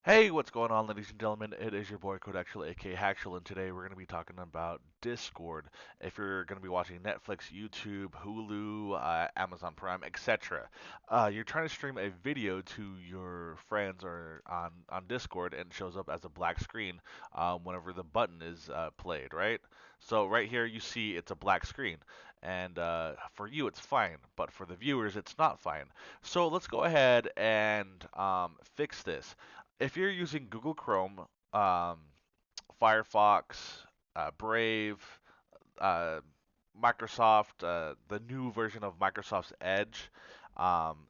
Hey, what's going on, ladies and gentlemen? It is your boy 𝗹𝗶𝗀𝗀𝗀𝗀, aka Haxel, and today we're going to be talking about Discord. If you're going to be watching Netflix, YouTube, Hulu, Amazon Prime, etc., you're trying to stream a video to your friends or on Discord, and it shows up as a black screen whenever the button is played, right? So right here you see it's a black screen, and for you it's fine, but for the viewers it's not fine. So let's go ahead and fix this. If you're using Google Chrome, um, Firefox, Brave, uh, Microsoft, the new version of Microsoft's Edge,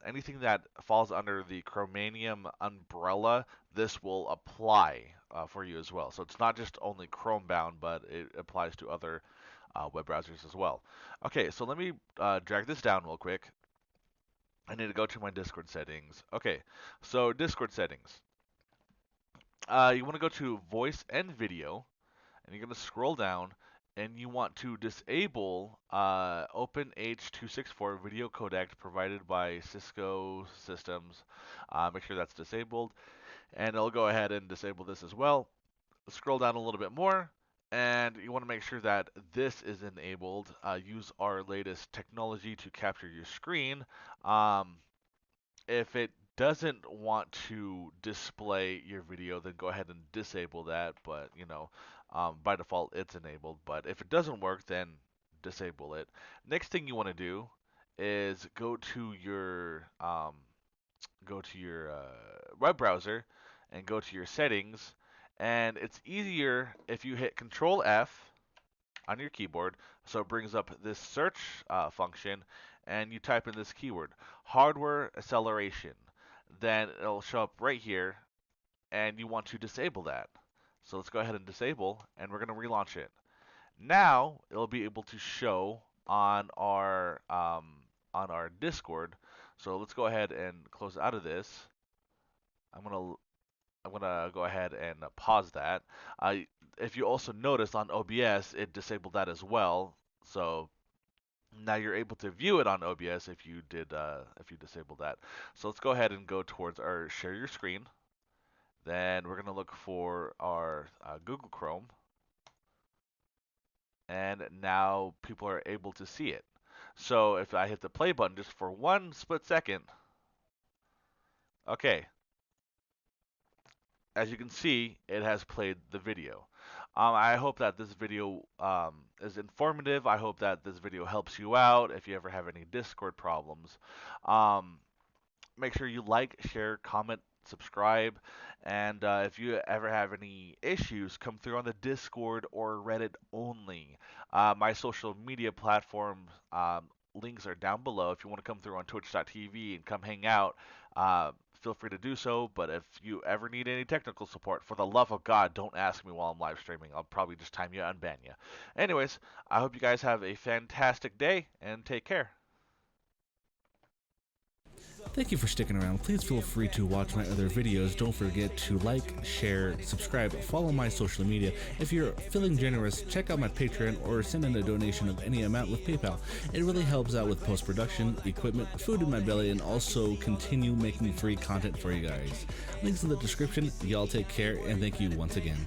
anything that falls under the Chromium umbrella, this will apply for you as well. So it's not just only Chrome bound, but it applies to other web browsers as well. Okay, so let me drag this down real quick. I need to go to my Discord settings. Okay, so Discord settings. You want to go to voice and video, and you're going to scroll down, and you want to disable OpenH264 Video Codec provided by Cisco Systems. Make sure that's disabled, and it'll go ahead and disable this as well. Scroll down a little bit more, and you want to make sure that this is enabled. Use our latest technology to capture your screen. Um, if it doesn't want to display your video, then go ahead and disable that. But by default, it's enabled. But if it doesn't work, then disable it. Next thing you want to do is go to your web browser and go to your settings. And it's easier if you hit Control F on your keyboard. So it brings up this search function, and you type in this keyword, hardware acceleration. Then it'll show up right here, and you want to disable that. So let's go ahead and disable, and we're going to relaunch it. Now it'll be able to show on our Discord. So let's go ahead and close out of this. I'm gonna go ahead and pause that. If you also notice on OBS, it disabled that as well. So now you're able to view it on OBS if you disabled that. So let's go ahead and go towards our share your screen. Then we're gonna look for our Google Chrome, and now people are able to see it. So if I hit the play button just for one split second, okay, as you can see, it has played the video. I hope that this video is informative. I hope that this video helps you out if you ever have any Discord problems. Um, Make sure you like, share, comment, subscribe, and if you ever have any issues, come through on the Discord or Reddit only. My social media platform links are down below. If you want to come through on twitch.tv and come hang out, feel free to do so. But if you ever need any technical support, for the love of God, don't ask me while I'm live streaming. I'll probably just time you and ban you. Anyways, I hope you guys have a fantastic day and take care. Thank you for sticking around. Please feel free to watch my other videos. Don't forget to like, share, subscribe, follow my social media. If you're feeling generous, check out my Patreon or send in a donation of any amount with PayPal. It really helps out with post-production, equipment, food in my belly, and also continue making free content for you guys. Links in the description. Y'all take care, and thank you once again.